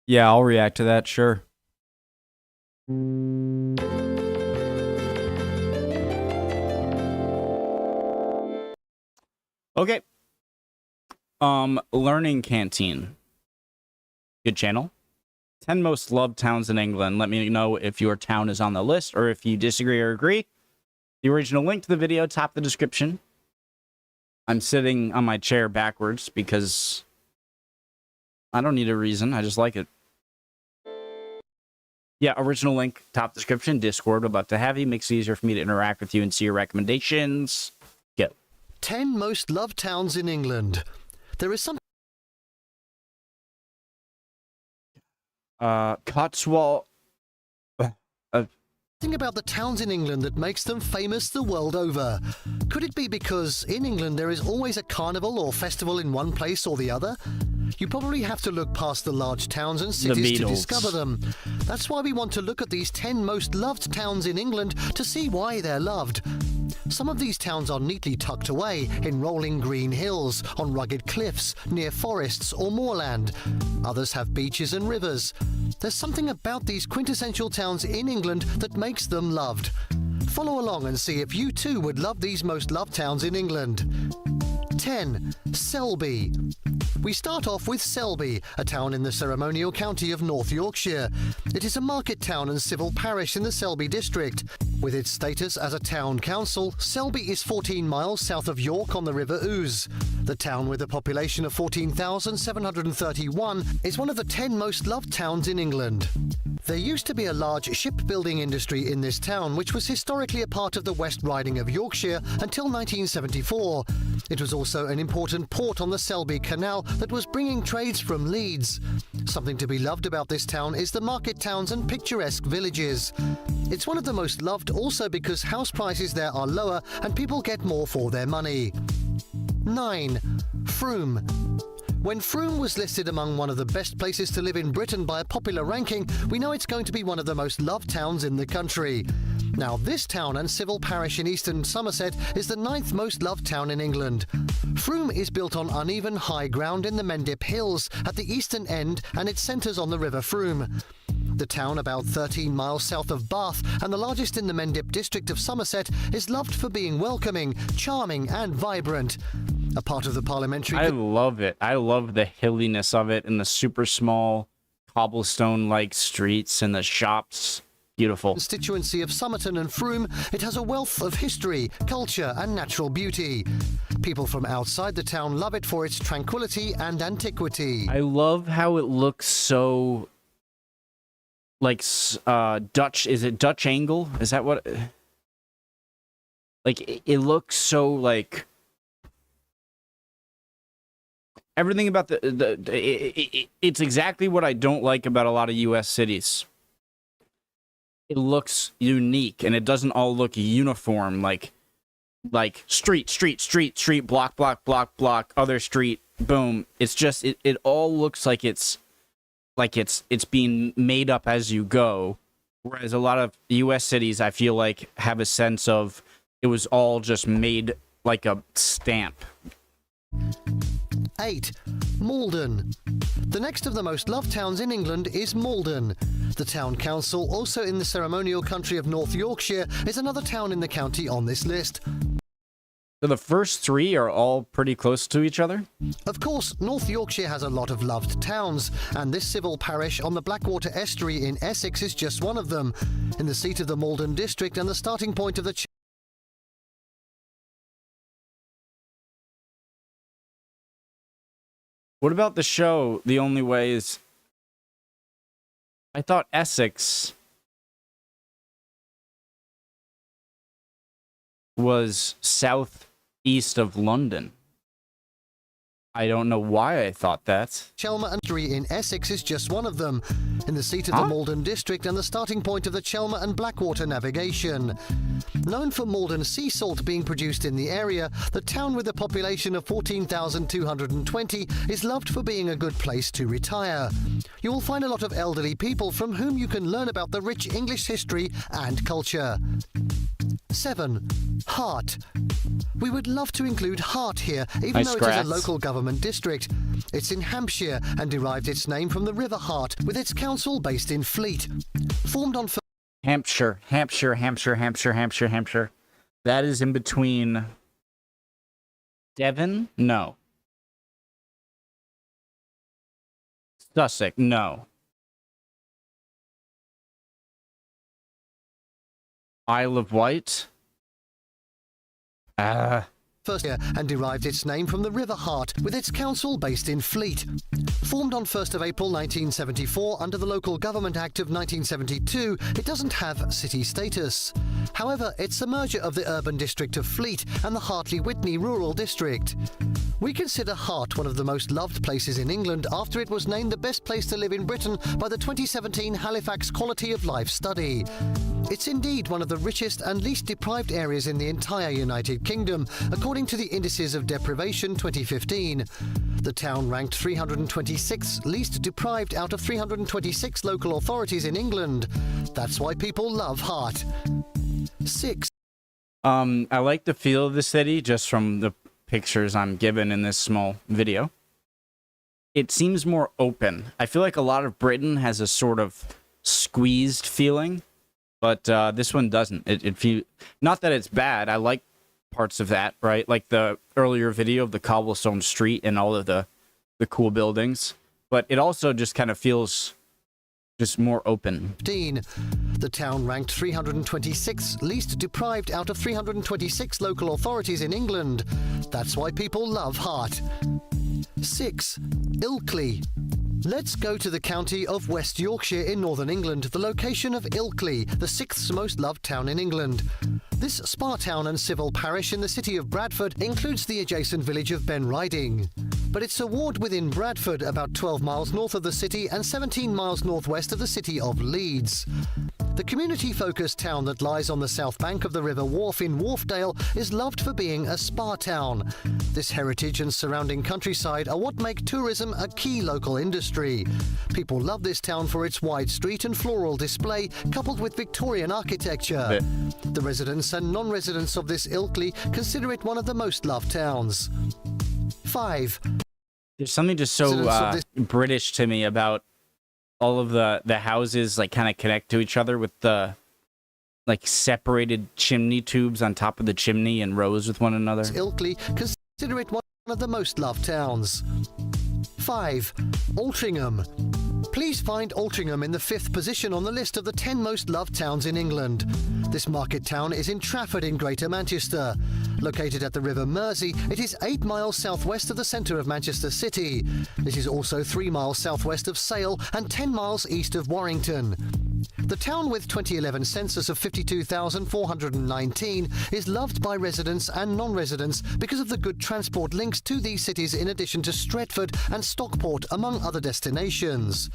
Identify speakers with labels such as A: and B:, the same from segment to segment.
A: Yeah, I'll react to that, sure. Okay. Learning Canteen. Good channel. 10 most loved towns in England. Let me know if your town is on the list or if you disagree or agree. The original link to the video, top of the description. I'm sitting on my chair backwards because I don't need a reason. I just like it. Yeah, original link, top description, Discord. We're about to have you. Makes it easier for me to interact with you and see your recommendations. Go.
B: 10 most loved towns in England. There is some...
A: Cotswold...
B: Think about the towns in England that makes them famous the world over. Could it be because in England there is always a carnival or festival in one place or the other? You probably have to look past the large towns and cities to discover them. That's why we want to look at these 10 most loved towns in England to see why they're loved. Some of these towns are neatly tucked away in rolling green hills, on rugged cliffs, near forests or moorland. Others have beaches and rivers. There's something about these quintessential towns in England that makes them loved. Follow along and see if you too would love these most loved towns in England. 10. Selby. We start off with Selby, a town in the ceremonial county of North Yorkshire. It is a market town and civil parish in the Selby district. With its status as a town council, Selby is 14 miles south of York on the River Ouse. The town, with a population of 14,731, is one of the 10 most loved towns in England. There used to be a large shipbuilding industry in this town, which was historically a part of the West Riding of Yorkshire until 1974. It was also an important port on the Selby Canal that was bringing trades from Leeds. Something to be loved about this town is the market towns and picturesque villages. It's one of the most loved also because house prices there are lower and people get more for their money. 9. Frome. When Frome was listed among one of the best places to live in Britain by a popular ranking, we know it's going to be one of the most loved towns in the country. Now, this town and civil parish in eastern Somerset is the 9th most loved town in England. Frome is built on uneven high ground in the Mendip Hills at the eastern end, and it centres on the River Frome. The town, about 13 miles south of Bath and the largest in the Mendip district of Somerset, is loved for being welcoming, charming and vibrant. A part of the parliamentary...
A: I love it. I love the hilliness of it and the super small cobblestone-like streets and the shops. Beautiful.
B: Constituency of Somerton and Frome, it has a wealth of history, culture and natural beauty. People from outside the town love it for its tranquility and antiquity.
A: I love how it looks so... like, Dutch... Is it Dutch angle? Is that what... like, it looks so, like... everything about it's exactly what I don't like about a lot of U.S. cities. It looks unique, and it doesn't all look uniform, like street, block, other street, boom. It's just, it all looks like it's being made up as you go, whereas a lot of U.S. cities, I feel like, have a sense of it was all just made like a stamp.
B: 8. Maldon. The next of the most loved towns in England is Maldon. The town council, also in the ceremonial country of North Yorkshire, is another town in the county on this list.
A: So the first three are all pretty close to each other?
B: Of course, North Yorkshire has a lot of loved towns, and this civil parish on the Blackwater Estuary in Essex is just one of them. In the seat of the Maldon district and the starting point of the...
A: What about the show, The Only Way Is... I thought Essex was southeast of London. I don't know why I thought that.
B: Chelmer and Estuary in Essex is just one of them, in the seat of the Maldon district and the starting point of the Chelmer and Blackwater navigation. Known for Maldon sea salt being produced in the area, the town with a population of 14,220 is loved for being a good place to retire. You will find a lot of elderly people from whom you can learn about the rich English history and culture. 7. Hart. We would love to include Hart here, even
A: Nice
B: though it
A: grass.
B: is a local government district. It's in Hampshire and derived its name from the River Hart, with its council based in Fleet. Formed on
A: Hampshire. That is in between Devon? No. Sussex? No. Isle of Wight?
B: first year and derived its name from the River Hart, with its council based in Fleet. Formed on 1st of April 1974 under the Local Government Act of 1972, it doesn't have city status. However, it's a merger of the urban district of Fleet and the Hartley-Witney rural district. We consider Hart one of the most loved places in England after it was named the best place to live in Britain by the 2017 Halifax Quality of Life study. It's indeed one of the richest and least deprived areas in the entire United Kingdom, according to the Indices of Deprivation 2015. The town ranked 326th least deprived out of 326 local authorities in England. That's why people love Hart. 6.
A: I like the feel of the city just from the pictures I'm given in this small video. It seems more open. I feel like a lot of Britain has a sort of squeezed feeling, but this one doesn't. It feel not that it's bad. I like parts of that, right? Like the earlier video of the cobblestone street and all of the cool buildings, but it also just kind of feels just more open.
B: 15. The town ranked 326th least deprived out of 326 local authorities in England. That's why people love Hart. 6. Ilkley. Let's go to the county of West Yorkshire in northern England, the location of Ilkley, the 6th most loved town in England. This spa town and civil parish in the city of Bradford includes the adjacent village of Ben Riding. But it's a ward within Bradford, about 12 miles north of the city and 17 miles northwest of the city of Leeds. The community-focused town that lies on the south bank of the River Wharfe in Wharfedale is loved for being a spa town. This heritage and surrounding countryside are what make tourism a key local industry. People love this town for its wide street and floral display, coupled with Victorian architecture. The residents and non-residents of this Ilkley consider it one of the most loved towns. 5.
A: There's something just so British to me about all of the houses like kind of connect to each other with the like separated chimney tubes on top of the chimney and rows with one another.
B: Ilkley consider it one of the most loved towns. 5. Altrincham. Please find Altrincham in the 5th position on the list of the 10 most loved towns in England. This market town is in Trafford in Greater Manchester. Located at the River Mersey, it is 8 miles southwest of the centre of Manchester City. It is also 3 miles southwest of Sale and 10 miles east of Warrington. The town, with 2011 census of 52,419, is loved by residents and non-residents because of the good transport links to these cities, in addition to Stretford and Stockport, among other destinations.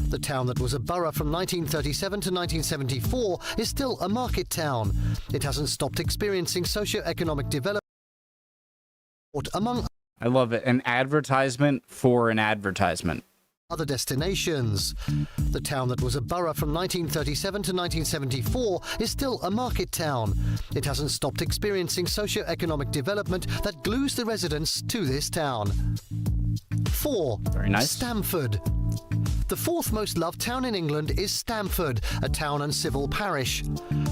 B: The town that was a borough from 1937 to 1974 is still a market town. It hasn't stopped experiencing socio-economic development among
A: I love it. An advertisement for an advertisement.
B: Other destinations. The town that was a borough from 1937 to 1974 is still a market town. It hasn't stopped experiencing socio-economic development that glues the residents to this town. 4.
A: Very nice.
B: Stamford. The 4th most loved town in England is Stamford, a town and civil parish.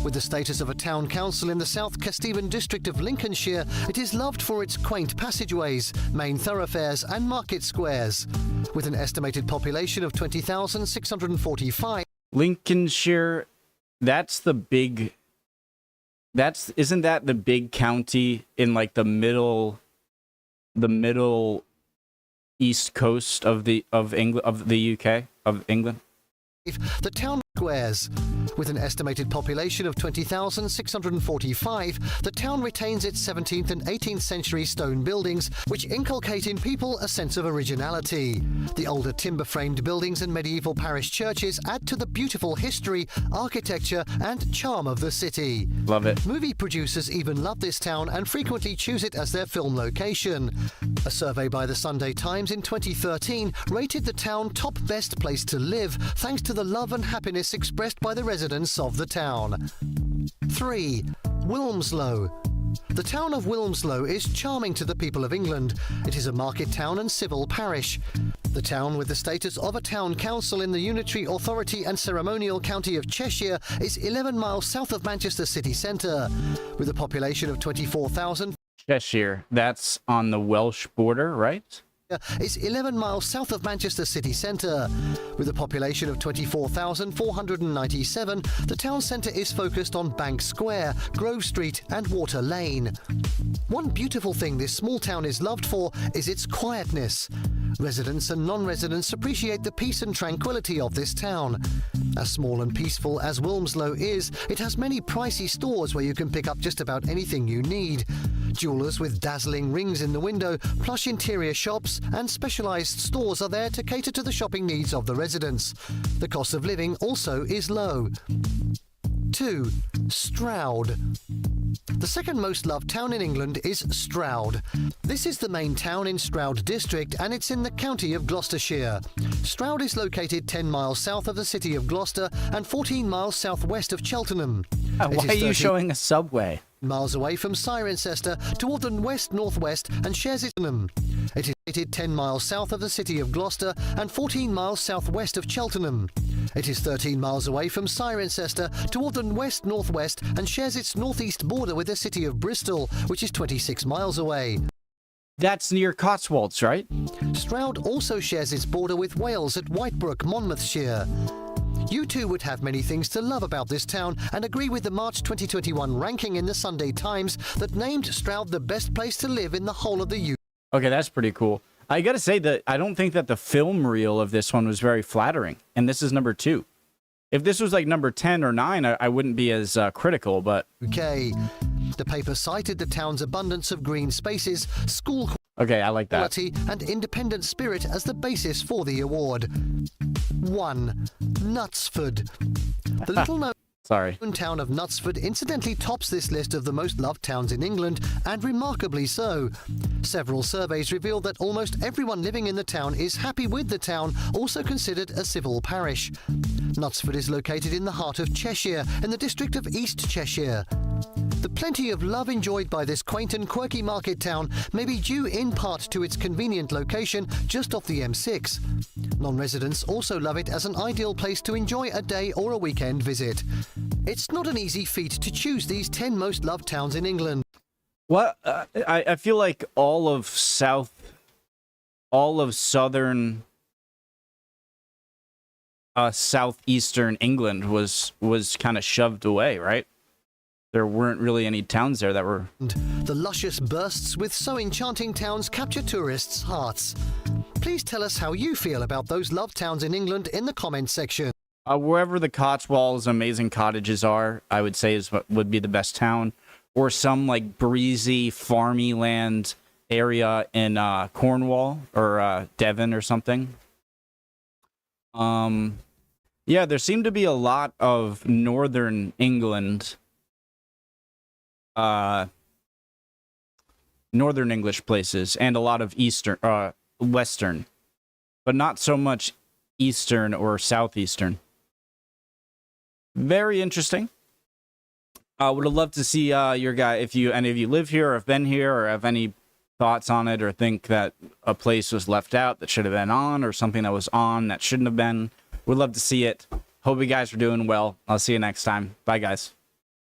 B: With the status of a town council in the South Kesteven district of Lincolnshire, it is loved for its quaint passageways, main thoroughfares and market squares. With an estimated population of 20,645.
A: Lincolnshire, isn't that the big county in like the middle east coast of the England?
B: The town squares. With an estimated population of 20,645, the town retains its 17th and 18th century stone buildings, which inculcate in people a sense of originality. The older timber-framed buildings and medieval parish churches add to the beautiful history, architecture, and charm of the city.
A: Love it.
B: Movie producers even love this town and frequently choose it as their film location. A survey by the Sunday Times in 2013 rated the town top best place to live, thanks to the love and happiness expressed by the residents of the town. 3. Wilmslow. The town of Wilmslow is charming to the people of England. It is a market town and civil parish. The town, with the status of a town council in the unitary authority and ceremonial county of Cheshire, is 11 miles south of Manchester city centre. With a population of 24,000...
A: Cheshire, that's on the Welsh border, right?
B: is 11 miles south of Manchester city centre. With a population of 24,497, the town centre is focused on Bank Square, Grove Street and Water Lane. One beautiful thing this small town is loved for is its quietness. Residents and non-residents appreciate the peace and tranquility of this town. As small and peaceful as Wilmslow is, it has many pricey stores where you can pick up just about anything you need. Jewellers with dazzling rings in the window, plush interior shops and specialised stores are there to cater to the shopping needs of the residents. The cost of living also is low. 2. Stroud. The second most loved town in England is Stroud. This is the main town in Stroud district and it's in the county of Gloucestershire. Stroud is located 10 miles south of the city of Gloucester and 14 miles southwest of Cheltenham.
A: Why are you showing a subway?
B: Miles away from Cirencester toward the west-northwest and shares its name. It is located 10 miles south of the city of Gloucester and 14 miles southwest of Cheltenham. It is 13 miles away from Cirencester toward the west-northwest and shares its northeast border with the city of Bristol, which is 26 miles away.
A: That's near Cotswolds, right?
B: Stroud also shares its border with Wales at Whitebrook, Monmouthshire. You too would have many things to love about this town and agree with the March 2021 ranking in the Sunday Times that named Stroud the best place to live in the whole of the UK.
A: Okay, that's pretty cool. I gotta say that I don't think that the film reel of this one was very flattering, and this is number 2. If this was like number 10 or 9, I wouldn't be as critical, but...
B: Okay. The paper cited the town's abundance of green spaces, school
A: okay, I like that.
B: quality and independent spirit as the basis for the award. 1. Knutsford. The little-known town of Knutsford incidentally tops this list of the most loved towns in England, and remarkably so. Several surveys reveal that almost everyone living in the town is happy with the town, also considered a civil parish. Knutsford is located in the heart of Cheshire, in the district of East Cheshire. The plenty of love enjoyed by this quaint and quirky market town may be due in part to its convenient location just off the M6. Non-residents also love it as an ideal place to enjoy a day or a weekend visit. It's not an easy feat to choose these 10 most loved towns in England.
A: What I feel like all of southern, southeastern England was kind of shoved away, right? There weren't really any towns there that were...
B: The luscious bursts with so enchanting towns capture tourists' hearts. Please tell us how you feel about those loved towns in England in the comments section.
A: Wherever the Cotswolds amazing cottages are, I would say would be the best town. Or some like breezy, farmy land area in Cornwall or Devon or something. Yeah, there seemed to be a lot of northern England... northern English places and a lot of western, but not so much eastern or southeastern. Very interesting. Would have loved to see your guy, if any of you live here or have been here or have any thoughts on it or think that a place was left out that should have been on or something that was on that shouldn't have been. Would love to see it. Hope you guys are doing well. I'll see you next time. Bye, guys.